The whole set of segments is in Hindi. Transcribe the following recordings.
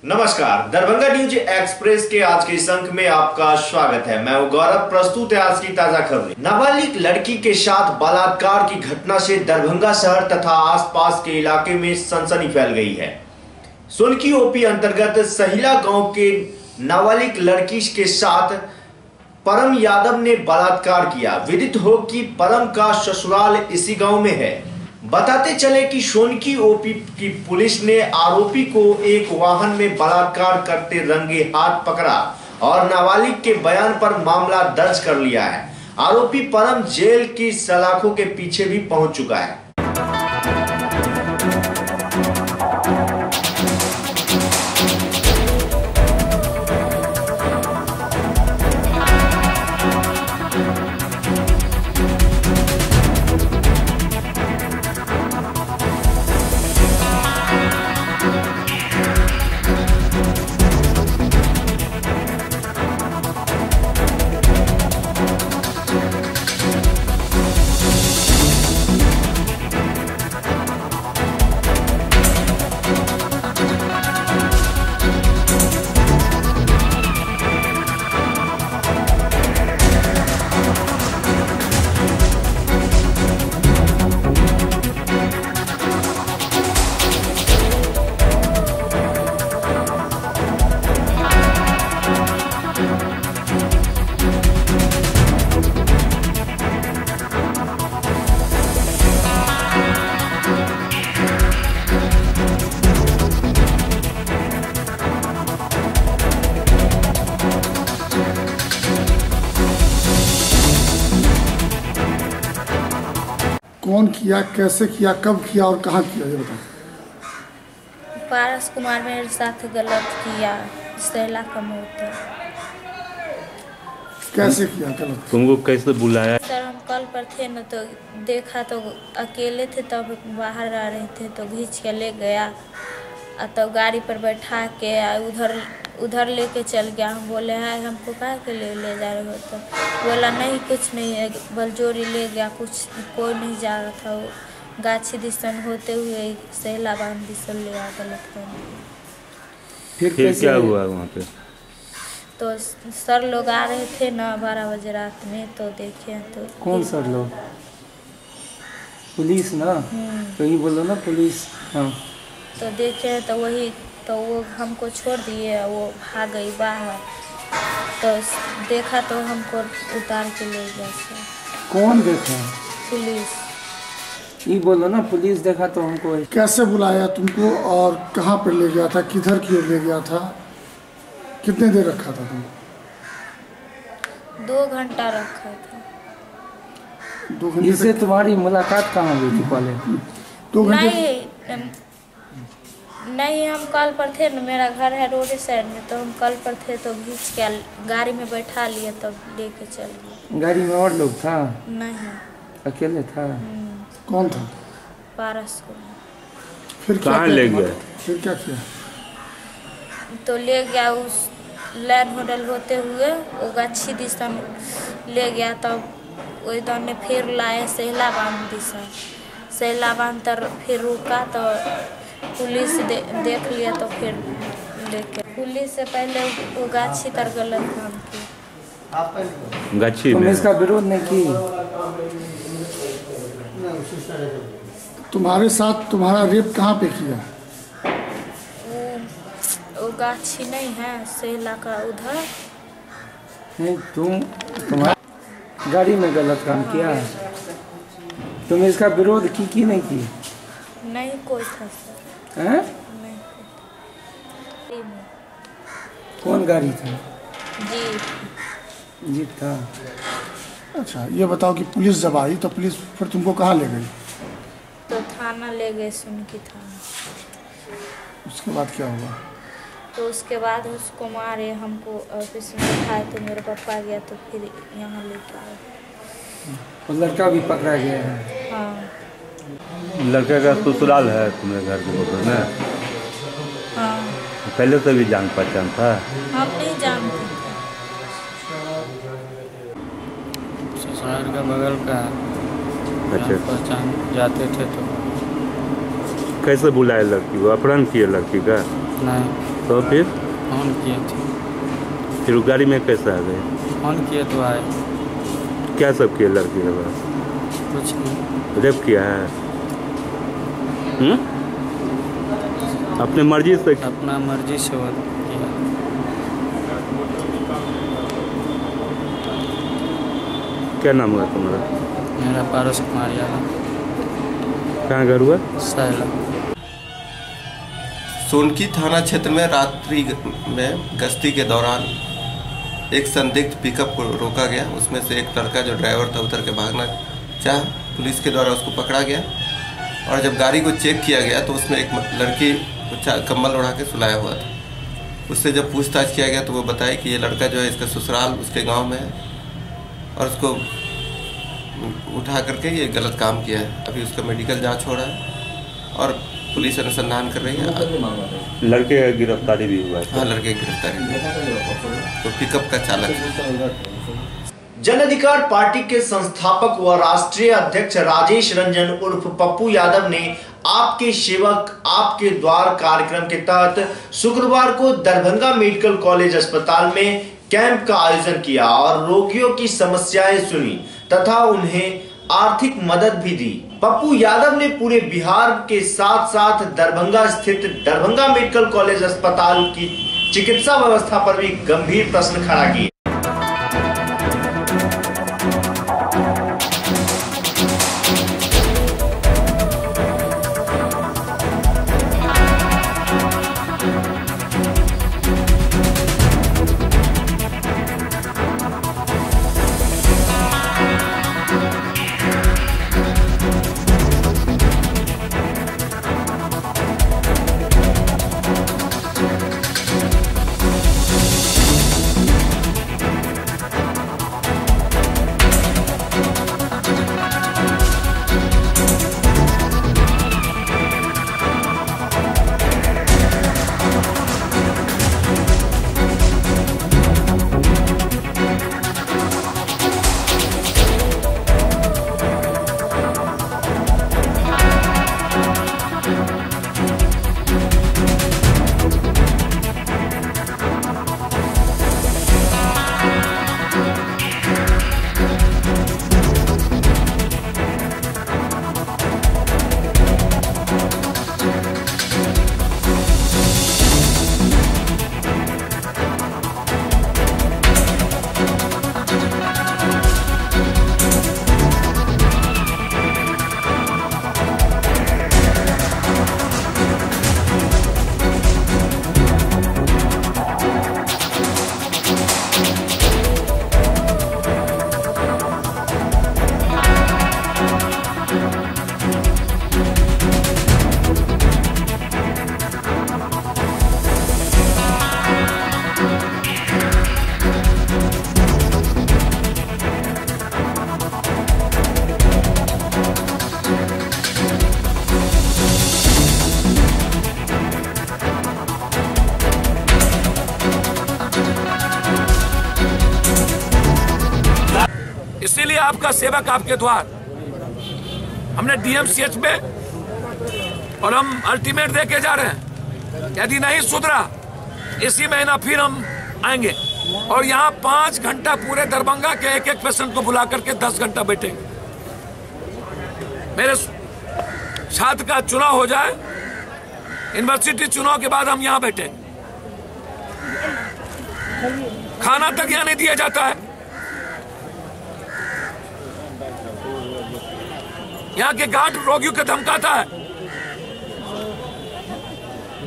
नमस्कार, दरभंगा न्यूज एक्सप्रेस के आज के इस अंक में आपका स्वागत है। मैं गौरव, प्रस्तुत है आज की ताजा खबरें। नाबालिग लड़की के साथ बलात्कार की घटना से दरभंगा शहर तथा आसपास के इलाके में सनसनी फैल गई है। सोनकी ओपी अंतर्गत सहिला गांव के नाबालिग लड़की के साथ परम यादव ने बलात्कार किया। विदित हो कि परम का ससुराल इसी गांव में है। बताते चले कि सोनकी ओपी की पुलिस ने आरोपी को एक वाहन में बलात्कार करते रंगे हाथ पकड़ा और नाबालिग के बयान पर मामला दर्ज कर लिया है। आरोपी परम जेल की सलाखों के पीछे भी पहुंच चुका है। कौन किया, कैसे किया, कब किया और कहाँ किया, ये बताओ। पारस कुमार मेरे साथ गलत किया, सैला का मौत। कैसे किया गलत? तुमको कैसे बुलाया? सर हम कल पर थे न, तो देखा तो अकेले थे, तब बाहर आ रहे थे तो खींच के ले गया और तब गाड़ी पर बैठा के उधर लेके चल गया। हम बोले हैं हमको काहे के ले जा रहे हो? तो बोला नहीं कुछ नहीं है, बलजोरी ले गया, कुछ कोई नहीं जा रहा था। वो गाछी दिसन होते हुए सैला बांध दिसन ले आ गलत करने। फिर क्या हुआ वहाँ पे? तो सर लोग आ रहे थे ना 12 बजे रात में, तो देखे तो। कौन सर लोग? पुलिस ना? तो ये बोलो ना पुलिस। हाँ तो देखे तो वही, तो वो हमको छोड़ दिए, वो भाग गई बाहर। तो देखा तो हमको उतार के ले गया सर। कौन देखा? पुलिस। ये बोलो ना पुलिस देखा तो हमको। कैसे बुलाया तुमको और कहाँ पर ले गया था, किधर की ओर ले गया था, कितने देर रखा था तुमको? 2 घंटा रखा था। 2 घंटे? इससे तुम्हारी मुलाकात कहाँ हुई थी पहले? 2 घंटे नहीं, हम कल पर थे न, मेरा घर है रोड साइड में, तो हम कल पर थे तो खींच के गाड़ी में बैठा लिए, तब लेके चल गए। गाड़ी में और लोग था? नहीं, अकेले था। कौन था? पारस को। फिर कहाँ ले गया? फिर क्या किया? तो ले गया उस लैंड होटल होते हुए वो गाछी दिसन ले गया, तब वही दोनों फिर लाए सैला बांध दिसन। सैला बांध तर फिर रुका तो पुलिस देख लिया, तो फिर लेके पुलिस से पहले वो गाछी तर गलत काम की। गाछी में इसका विरोध नहीं की? तुम्हारे साथ तुम्हारा रेप कहाँ पे किया? वो गाछी नहीं है सैला का उधर। नहीं, तुम्हारा गाड़ी में गलत काम किया। तुम इसका विरोध की नहीं की? नहीं कोई था सर। हैं? नहीं। कौन गाड़ी था? जीप था। अच्छा ये बताओ कि पुलिस जब आई तो पुलिस फिर तुमको कहाँ ले गई? तो थाना ले गए, सोनकी थाना। उसके बाद क्या हुआ? तो उसके बाद उसको मारे, हमको ऑफिस में उठाए तो मेरे पापा गया तो फिर यहाँ लेके आए। और लड़का भी पकड़ा गया है? हाँ। लड़के का ससुराल है तुम्हारे घर के बगल में? हाँ। पहले से भी जान पहचान था? हम नहीं जानते थे। ससुराल का बगल का अच्छा। पहचान जाते थे तो। कैसे बुलाए लड़की को? अपहरण किए लड़की का? नहीं। तो फिर फोन किए थे। फिर गाड़ी में कैसे आ गए? फोन किए तो आए। क्या सब किए लड़की के पास? कुछ नहीं। रेप किया है? अपने मर्जी से? अपना मर्जी से वो किया। क्या नाम हुआ तुम्हारा? मेरा पारस कुमार यादव। कहाँ घर हुआ? सैला। सोनकी थाना क्षेत्र में रात्रि में गश्ती के दौरान एक संदिग्ध पिकअप को रोका गया। उसमें से एक लड़का जो ड्राइवर था उतर के भागना चाहा, पुलिस के द्वारा उसको पकड़ा गया। और जब गाड़ी को चेक किया गया तो उसमें एक लड़की कम्बल ओढ़ा के सुलाया हुआ था। उससे जब पूछताछ किया गया तो वो बताया कि ये लड़का जो है इसका ससुराल उसके गांव में है और उसको उठा करके ये गलत काम किया है। अभी उसका मेडिकल जांच हो रहा है और पुलिस अनुसंधान कर रही है। लड़के का गिरफ्तारी भी हुआ है? हाँ, लड़के की गिरफ्तारी हुई है। तो पिकअप का चालक है। जन अधिकार पार्टी के संस्थापक व राष्ट्रीय अध्यक्ष राजेश रंजन उर्फ पप्पू यादव ने आपके सेवक आपके द्वार कार्यक्रम के तहत शुक्रवार को दरभंगा मेडिकल कॉलेज अस्पताल में कैंप का आयोजन किया और रोगियों की समस्याएं सुनी तथा उन्हें आर्थिक मदद भी दी। पप्पू यादव ने पूरे बिहार के साथ साथ दरभंगा स्थित दरभंगा मेडिकल कॉलेज अस्पताल की चिकित्सा व्यवस्था पर भी गंभीर प्रश्न खड़ा किए। इसीलिए आपका सेवक आपके द्वार हमने डीएमसीएच में और हम अल्टीमेट देके जा रहे हैं। यदि नहीं सुधरा इसी महीना फिर हम आएंगे और यहाँ 5 घंटा पूरे दरभंगा के एक पेशेंट को बुला करके 10 घंटा बैठेंगे। मेरे छात्र का चुनाव हो जाए, यूनिवर्सिटी चुनाव के बाद हम यहाँ बैठेंगे। खाना तक यहाँ नहीं दिया जाता है। यहाँ के गार्ड रोगियों को धमकाता है,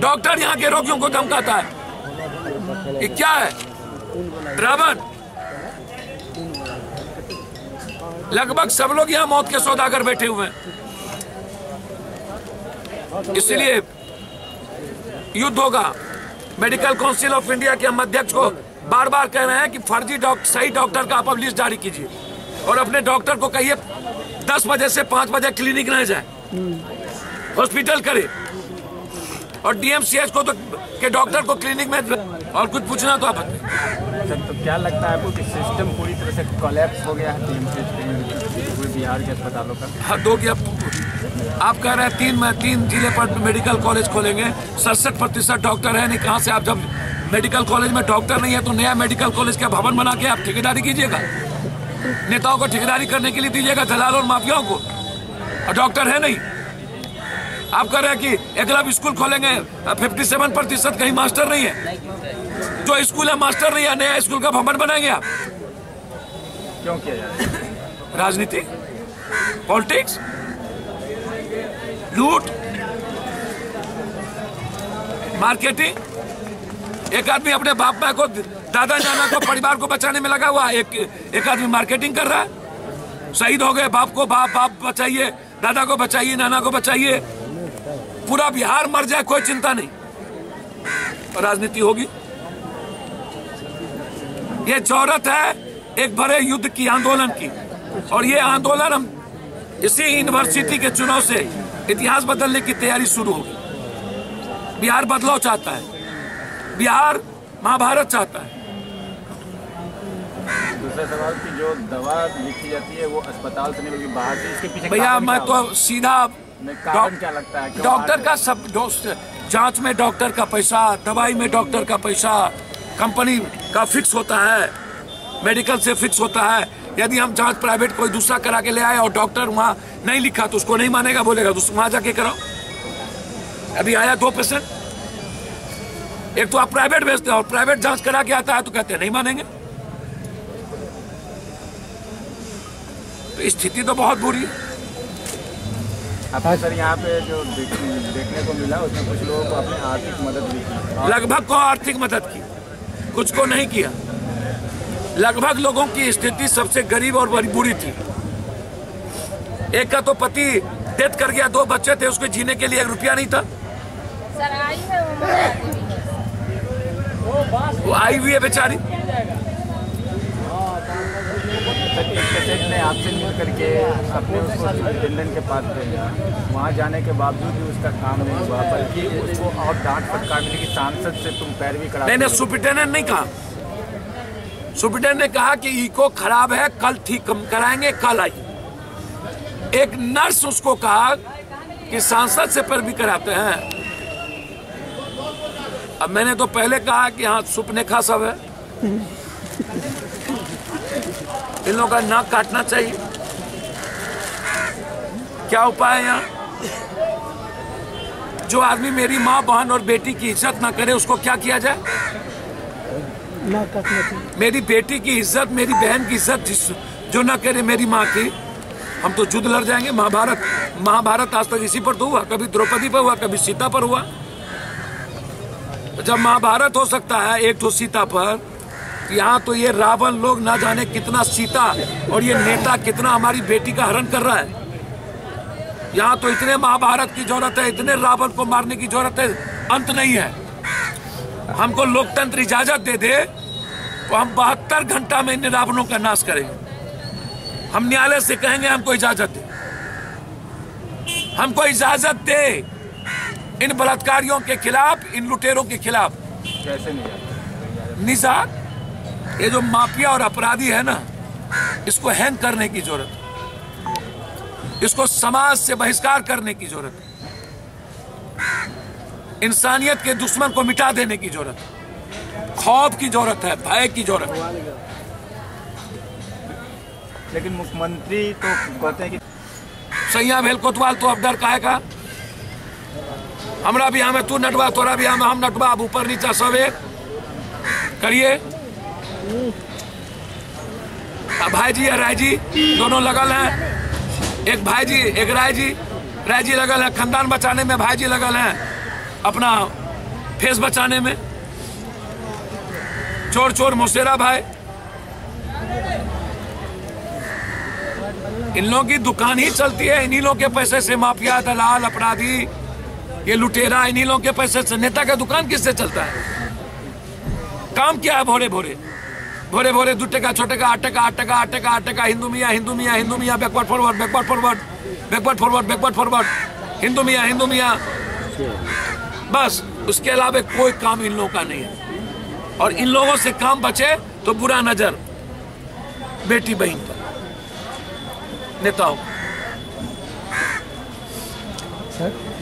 डॉक्टर यहाँ के रोगियों को धमकाता है। ये क्या है? ड्रामन। लगभग सब लोग यहाँ मौत के सौदागर बैठे हुए हैं। इसलिए युद्ध होगा। मेडिकल काउंसिल ऑफ इंडिया के हम अध्यक्ष को बार बार कह रहे हैं कि फर्जी सही डॉक्टर का आप लिस्ट जारी कीजिए और अपने डॉक्टर को कहिए 10 बजे से 5 बजे क्लिनिक न जाए, हॉस्पिटल करे। और डीएमसीएच को तो के डॉक्टर को क्लिनिक में। और कुछ पूछना तो आप बताइए। तो क्या लगता है आपको कि सिस्टम पूरी तरह से कोलैप्स हो गया है पूरे बिहार के अस्पतालों का? हाँ, दो क्या आप कह रहे हैं 3 जिले पर मेडिकल कॉलेज खोलेंगे, 67% डॉक्टर है नहीं। कहाँ से आप, जब मेडिकल कॉलेज में डॉक्टर नहीं है तो नया मेडिकल कॉलेज का भवन बना के आप ठेकेदारी कीजिएगा, नेताओं को ठेकेदारी करने के लिए दीजिएगा, दलाल और माफियाओं को, और डॉक्टर है नहीं। आप कह रहे हैं कि एकलव्य स्कूल खोलेंगे, 57% कहीं मास्टर नहीं है, जो स्कूल है मास्टर नहीं है, नया स्कूल का भवन बनाएंगे आप। क्यों किया जा रहा है? राजनीति, पॉलिटिक्स, लूट, मार्केटिंग। एक आदमी अपने बाप माँ को, दादा नाना को, परिवार को बचाने में लगा हुआ, एक आदमी मार्केटिंग कर रहा है। शहीद हो गए, बाप को बाप बचाइए, दादा को बचाइए, नाना को बचाइए, पूरा बिहार मर जाए कोई चिंता नहीं, और राजनीति होगी। ये जरूरत है एक बड़े युद्ध की, आंदोलन की, और ये आंदोलन हम इसी यूनिवर्सिटी के चुनाव से इतिहास बदलने की तैयारी शुरू होगी। बिहार बदलाव चाहता है, बिहार महाभारत चाहता है। दूसरा सवाल कि जो दवा लिखी जाती है वो अस्पताल से नहीं बल्कि बाहर से, इसके पीछे भैया मैं तो सीधा कारण क्या लगता है? डॉक्टर का सब जांच में डॉक्टर का पैसा, दवाई में डॉक्टर का पैसा, कंपनी का फिक्स होता है, मेडिकल से फिक्स होता है। यदि हम जांच प्राइवेट कोई दूसरा करा के ले आए और डॉक्टर वहां नहीं लिखा तो उसको नहीं मानेगा, बोलेगा वहां जाके कराओ। अभी आया 2 पेशेंट, एक तो आप प्राइवेट भेजते हैं और प्राइवेट जांच करा के आता है तो कहते हैं नहीं मानेंगे। तो स्थिति तो बहुत बुरी है। आपने सर यहाँ पे जो देखने को मिला उसमें कुछ लोगों को अपने आर्थिक मदद भी की, लगभग को आर्थिक मदद की, कुछ को नहीं किया। लगभग लोगों की स्थिति सबसे गरीब और बड़ी बुरी थी। एक का तो पति डेथ कर गया, 2 बच्चे थे, उसको जीने के लिए 1 रुपया नहीं था। सर आई है वो आई हुई है बेचारी। पेशेंट ने आपसे मिल करके अपने उसको सुपरिटेंडेंट के पास भेजा, वहाँ जाने के बावजूद भी उसका काम नहीं हुआ, बल्कि उसको और डांट फटकार मिली कि सांसद से तुम पैरवी करा। मैंने सुपरिटेंडेंट नहीं कहा, सुपरिटेंडेंट ने कहा कि इको खराब है, कल ठीक कराएंगे, कल आई। एक नर्स उसको कहा कि सांसद से पैरवी कराते हैं। अब मैंने तो पहले कहा कि हाँ सुपनेखा सब है, इन लोगों का नाक काटना चाहिए। क्या उपाय है यहाँ? जो आदमी मेरी माँ, बहन और बेटी की इज्जत ना करे उसको क्या किया जाए? नाक काटना चाहिए। मेरी बेटी की इज्जत, मेरी बहन की इज्जत जो ना करे मेरी माँ की, हम तो युद्ध लड़ जाएंगे। महाभारत आज तक इसी पर तो हुआ, कभी द्रौपदी पर हुआ, कभी सीता पर हुआ। जब महाभारत हो सकता है एक तो सीता पर, यहाँ तो ये रावण लोग ना जाने कितना सीता और ये नेता कितना हमारी बेटी का हरण कर रहा है। यहाँ तो इतने महाभारत की जरूरत है, इतने रावण को मारने की जरूरत है, अंत नहीं है। हमको लोकतंत्र इजाजत दे दे तो हम 72 घंटा में इन रावणों का नाश करेंगे। हम न्यायालय से कहेंगे हमको इजाजत दे, हमको इजाजत दे इन बलात्कारियों के खिलाफ, इन लुटेरों के खिलाफ। कैसे निजात, ये जो माफिया और अपराधी है ना, इसको हैंग करने की जरूरत है, इसको समाज से बहिष्कार करने की जरूरत है, इंसानियत के दुश्मन को मिटा देने की जरूरत है, खौफ की जरूरत है, भय की जरूरत है। लेकिन मुख्यमंत्री तो कहते हैं कि सैया भेल कोतवाल तो अब डर काहे का? हमरा भी हमें तू नटवा, तोरा भी हमें हम नटवा, अब ऊपर नीचा सब एक करिए। भाई जी या राय जी दोनों लगल हैं, एक भाई जी एक राय जी लगल है खानदान बचाने में, भाई जी लगल हैं अपना फेस बचाने में। चोर चोर मौसेरा भाई, इन लोगों की दुकान ही चलती है, इन्हीं लोगों के पैसे से माफिया, दलाल, अपराधी, ये लुटेरा, इन्हीं लोगों के पैसे से। नेता का दुकान किससे चलता है? काम क्या है? भोरे भोरे 2 टका 6 टका 8 टका 8 टका 8 टका 8 टका हिंदू मियाँ बैकवर्ड फॉरवर्ड हिंदू मियाँ बस। उसके अलावा कोई काम इन लोगों का नहीं है। और इन लोगों से काम बचे तो बुरा नजर बेटी बहन पर, नेताओं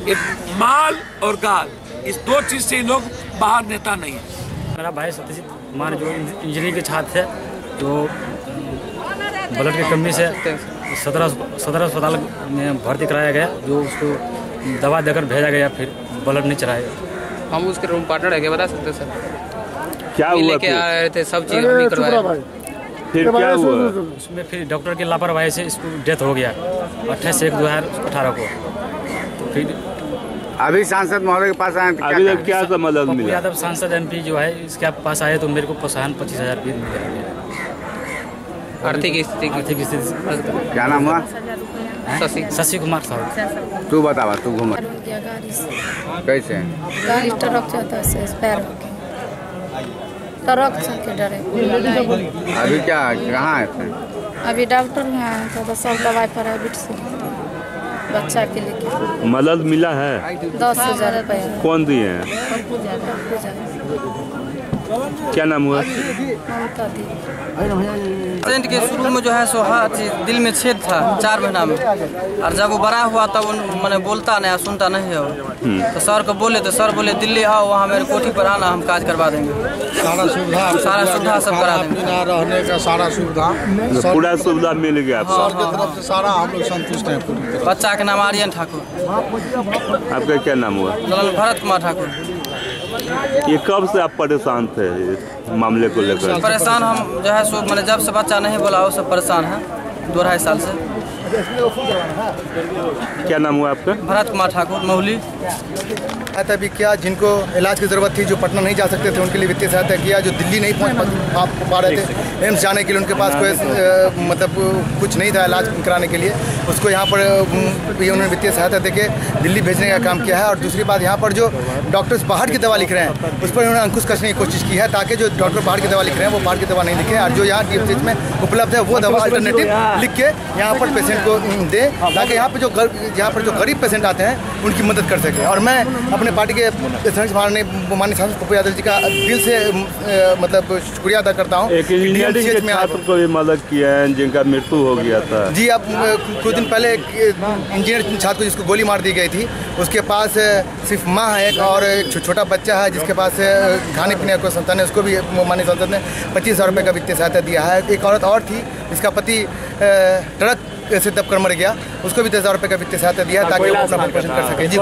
एक माल और गाल, इस 2 चीज से इन लोग बाहर नेता नहीं है। मेरा भाई सत्यजीत कुमार जो इंजीनियरिंग के छात्र थे, जो ब्लड की कमी से सदर अस्पताल में भर्ती कराया गया, जो उसको दवा देकर भेजा गया, फिर ब्लड नहीं चढ़ाया। हम उसके रूम पार्टनर है, क्या बता सकते सर? क्या हुआ? लेके आ रहे थे, सब चीज हम ही करवाए। फिर क्या हुआ? उसमें फिर डॉक्टर की लापरवाही से इसको डेथ हो गया 28/1/2018 को। तो फिर अभी सांसद महोदय के पास आए तो अभी तक क्या सा मदद मिला? यादव सांसद MP जो है, इसके पास आए तो मेरे को प्रोत्साहन 25,000 रुपये मिल गया। आर्थिक स्थिति क्या नाम हुआ? शशि कुमार साहब। तू बतावा, तू घूम कैसे? गाड़ी ट्रक जाता है पैर ट्रक के डरे। अभी क्या कहाँ है? अभी डॉक्टर में आया था तो सब दवाई प्राइवेट से बच्चा के लिए। मदद मिला है? 10,000 रुपये। कौन दिए हैं? क्या नाम हुआ? पेशेंट के शुरू में जो है सो दिल में छेद था 4 महीना में, और जब वो बड़ा हुआ तब मैंने बोलता नहीं, सुनता नहीं है। तो सर को बोले तो सर बोले दिल्ली आओ, वहाँ मेरे कोठी पर आना, हम काज करवा देंगे। सारा सुविधा सब करा देंगे। रहने का सारा सुविधा, पूरा सुविधा मिल गया? सर की तरफ से सारा हम लोग संतुष्ट हैं। बच्चा के नाम आर्यन ठाकुर। आपका क्या नाम हुआ? भरत कुमार ठाकुर। ये कब से आप परेशान थे इस मामले को लेकर? परेशान हम जो है सो मैंने जब से बच्चा नहीं बोला वो सब परेशान है 2-2.5 साल से। क्या नाम हुआ आपका? भरत कुमार ठाकुर, महुली। अभी क्या जिनको इलाज की ज़रूरत थी, जो पटना नहीं जा सकते थे, उनके लिए वित्तीय सहायता किया। जो दिल्ली नहीं पहुंच पा रहे थे एम्स जाने के लिए, उनके पास कोई मतलब कुछ नहीं था इलाज कराने के लिए, उसको यहाँ पर उन्होंने वित्तीय सहायता देके दिल्ली भेजने का काम किया है। और दूसरी बात, यहाँ पर जो डॉक्टर्स बाहर की दवा लिख रहे हैं उस पर उन्होंने अंकुश कसने की कोशिश की है, ताकि जो डॉक्टर बाहर की दवा लिख रहे हैं वो बाहर की दवा नहीं लिखे, और जो यहाँ DMCH में उपलब्ध है वो दवा अल्टरनेटिव लिख के यहाँ पर पेशेंट को दे, ताकि यहाँ पर जो गरीब पेशेंट आते हैं उनकी मदद कर सके। और मैं अपने पार्टी के माननीय सांसद पप्पू यादव जी का दिल से मतलब शुक्रिया अदा करता हूँ। एक इंजीनियरिंग के छात्र को भी मदद किया है जिनका मृत्यु हो गया था। जी, अब कुछ दिन पहले एक इंजीनियर छात्र को जिसको गोली मार दी गई थी, उसके पास सिर्फ माँ है और एक छोटा बच्चा है जिसके पास खाने पीने को संतान है, उसको भी माननीय सांसद ने 25,000 रुपये का वित्तीय सहायता दिया है। एक औरत और थी जिसका पति ट्रक से दबकर मर गया, उसको भी 10,000 रुपये का वित्तीय सहायता दिया ताकि वो अपना पोषण कर सके। जी,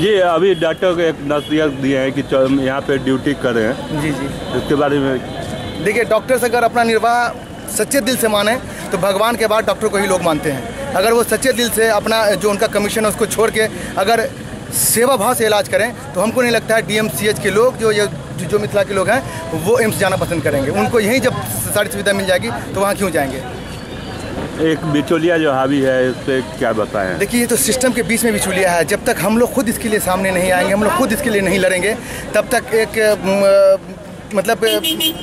जी, अभी डॉक्टर को एक नसीहत दिए हैं कि यहाँ पे ड्यूटी करें। जी, उसके बारे में देखिए, डॉक्टर्स अगर अपना निर्वाह सच्चे दिल से माने तो भगवान के बाद डॉक्टर को ही लोग मानते हैं। अगर वो सच्चे दिल से अपना जो उनका कमीशन है उसको छोड़ के अगर सेवा भाव से इलाज करें तो हमको नहीं लगता है DMCH के लोग जो मिथिला के लोग हैं वो एम्स जाना पसंद करेंगे। उनको यहीं जब सारी सुविधा मिल जाएगी तो वहाँ क्यों जाएंगे? एक बिचौलिया जो हावी है, इस पर क्या बताएं? देखिए, ये तो सिस्टम के बीच में बिचौलिया है। जब तक हम लोग खुद इसके लिए सामने नहीं आएंगे, हम लोग खुद इसके लिए नहीं लड़ेंगे, तब तक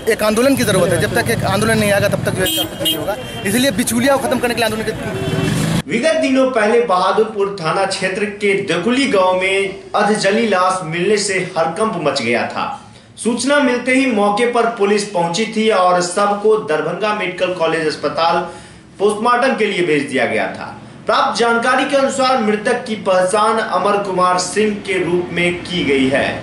एक आंदोलन की ज़रूरत है। जब तक एक आंदोलन नहीं आएगा तब तक जो नहीं होगा। इसलिए बिचौलिया को खत्म करने के लिए आंदोलन विगत दिनों पहले बहादुरपुर थाना क्षेत्र के दकुली गांव में अधजली लाश मिलने से हड़कंप मच गया था। सूचना मिलते ही मौके पर पुलिस पहुंची थी और सबको दरभंगा मेडिकल कॉलेज अस्पताल पोस्टमार्टम के लिए भेज दिया गया था। प्राप्त जानकारी के अनुसार मृतक की पहचान अमर कुमार सिंह के रूप में की गई है।